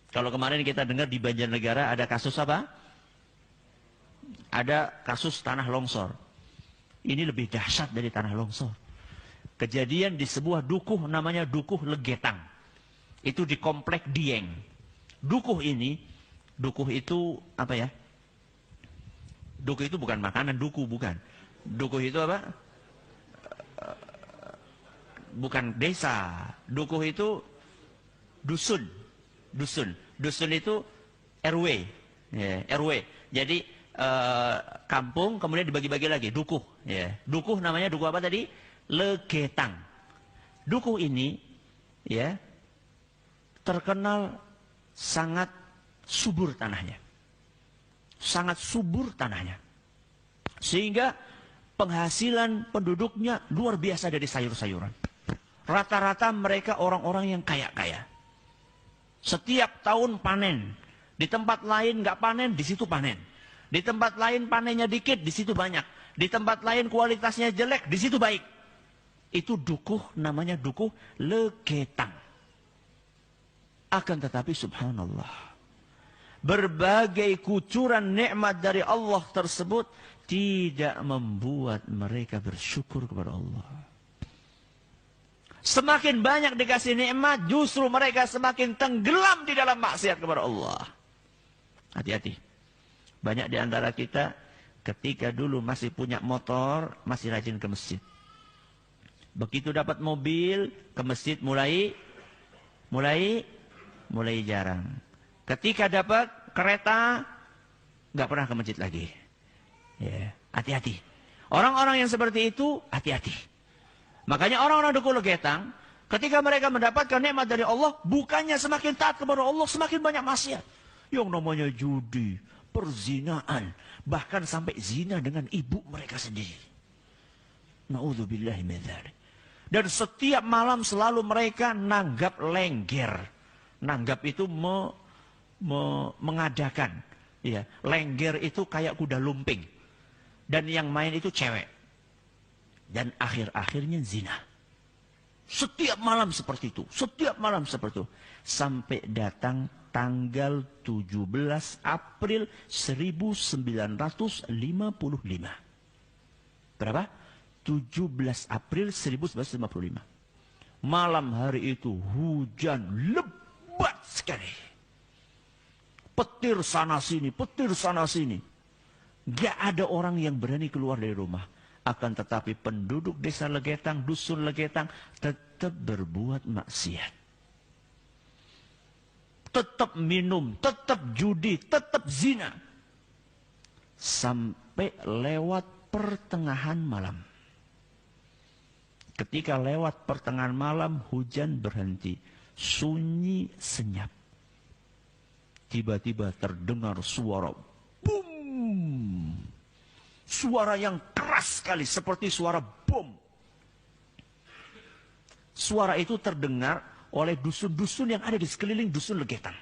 Kalau kemarin kita dengar di Banjarnegara ada kasus apa? Ada kasus tanah longsor. Ini lebih dahsyat dari tanah longsor. Kejadian di sebuah dukuh namanya Dukuh Legetang. Itu di komplek Dieng. Dukuh itu apa ya? Dukuh itu bukan makanan, bukan. Dukuh itu apa? Bukan desa. Dukuh itu dusun. Dusun itu RW. Ya, RW. Jadi kampung kemudian dibagi-bagi lagi. Dukuh. Ya. Dukuh namanya dukuh apa tadi? Legetang. Dukuh ini ya terkenal sangat subur tanahnya. Sangat subur tanahnya. Sehingga penghasilan penduduknya luar biasa dari sayur-sayuran. Rata-rata mereka orang-orang yang kaya-kaya. Setiap tahun panen. Di tempat lain nggak panen, di situ panen. Di tempat lain panennya dikit, di situ banyak. Di tempat lain kualitasnya jelek, di situ baik. Itu dukuh, namanya Dukuh Legetang. Akan tetapi subhanallah, berbagai kucuran nikmat dari Allah tersebut tidak membuat mereka bersyukur kepada Allah. Semakin banyak dikasih nikmat, justru mereka semakin tenggelam di dalam maksiat kepada Allah. Hati-hati. Banyak di antara kita ketika dulu masih punya motor, masih rajin ke masjid. Begitu dapat mobil, ke masjid mulai jarang. Ketika dapat kereta, nggak pernah ke masjid lagi. Ya, hati-hati. Orang-orang yang seperti itu, hati-hati. Makanya orang-orang Dukuh Legetang, ketika mereka mendapatkan nikmat dari Allah, bukannya semakin taat kepada Allah, semakin banyak maksiat. Yang namanya judi, perzinaan, bahkan sampai zina dengan ibu mereka sendiri. Na'udzubillahi min dzalik. Dan setiap malam selalu mereka nanggap lengger. Nanggap itu mengadakan. Ya, lengger itu kayak kuda lumping. Dan yang main itu cewek. Dan akhir-akhirnya zina. Setiap malam seperti itu. Setiap malam seperti itu. Sampai datang tanggal 17 April 1955. Berapa? 17 April 1955. Malam hari itu hujan lebat sekali. Petir sana sini, petir sana sini. Gak ada orang yang berani keluar dari rumah. Akan tetapi penduduk desa Legetang, dusun Legetang tetap berbuat maksiat. Tetap minum, tetap judi, tetap zina. Sampai lewat pertengahan malam. Ketika lewat pertengahan malam, hujan berhenti. Sunyi senyap. Tiba-tiba terdengar suara boom. Suara yang keras sekali, seperti suara bom. Suara itu terdengar oleh dusun-dusun yang ada di sekeliling dusun Legetang.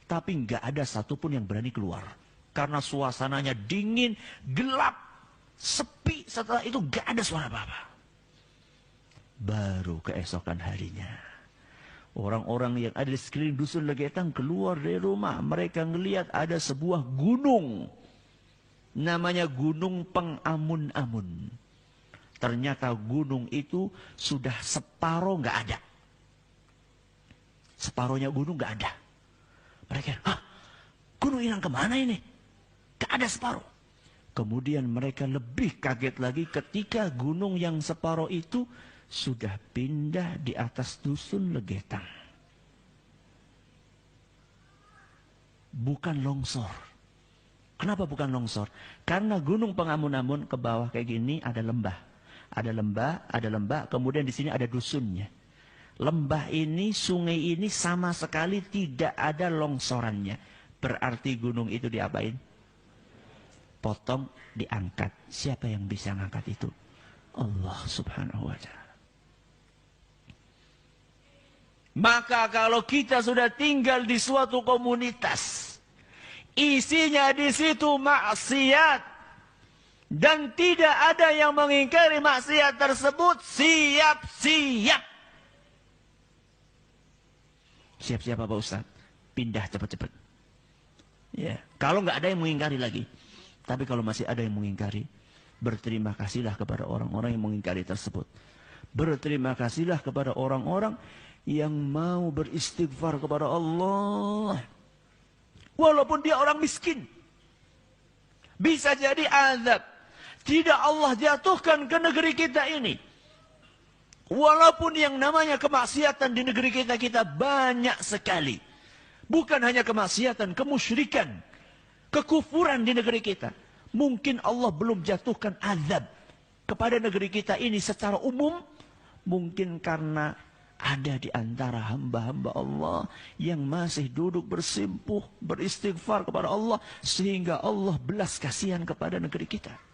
Tapi nggak ada satupun yang berani keluar. Karena suasananya dingin, gelap, sepi. Setelah itu nggak ada suara apa-apa. Baru keesokan harinya, orang-orang yang ada di sekeliling dusun Legetang keluar dari rumah. Mereka ngelihat ada sebuah gunung. Namanya Gunung Pengamun-amun. Ternyata gunung itu sudah separuh nggak ada. Separuhnya gunung nggak ada. Mereka, gunung hilang kemana ini? Nggak ada separuh. Kemudian mereka lebih kaget lagi ketika gunung yang separuh itu sudah pindah di atas dusun Legetang. Bukan longsor. Kenapa bukan longsor? Karena Gunung Pengamun-amun ke bawah kayak gini ada lembah. Ada lembah, kemudian di sini ada dusunnya. Lembah ini, sungai ini sama sekali tidak ada longsorannya. Berarti gunung itu diapain? Potong, diangkat. Siapa yang bisa ngangkat itu? Allah subhanahu wa ta'ala. Maka kalau kita sudah tinggal di suatu komunitas, isinya di situ maksiat, dan tidak ada yang mengingkari maksiat tersebut, siap-siap. Siap-siap Pak Ustaz. Pindah cepat-cepat. Ya. Kalau nggak ada yang mengingkari lagi. Tapi kalau masih ada yang mengingkari, berterima kasihlah kepada orang-orang yang mengingkari tersebut. Berterima kasihlah kepada orang-orang yang mau beristighfar kepada Allah. Walaupun dia orang miskin. Bisa jadi azab. Tidak Allah jatuhkan ke negeri kita ini. Walaupun yang namanya kemaksiatan di negeri kita banyak sekali. Bukan hanya kemaksiatan, kemusyrikan, kekufuran di negeri kita. Mungkin Allah belum jatuhkan azab kepada negeri kita ini secara umum. Mungkin karena ada di antara hamba-hamba Allah yang masih duduk bersimpuh, beristighfar kepada Allah. Sehingga Allah belas kasihan kepada negeri kita.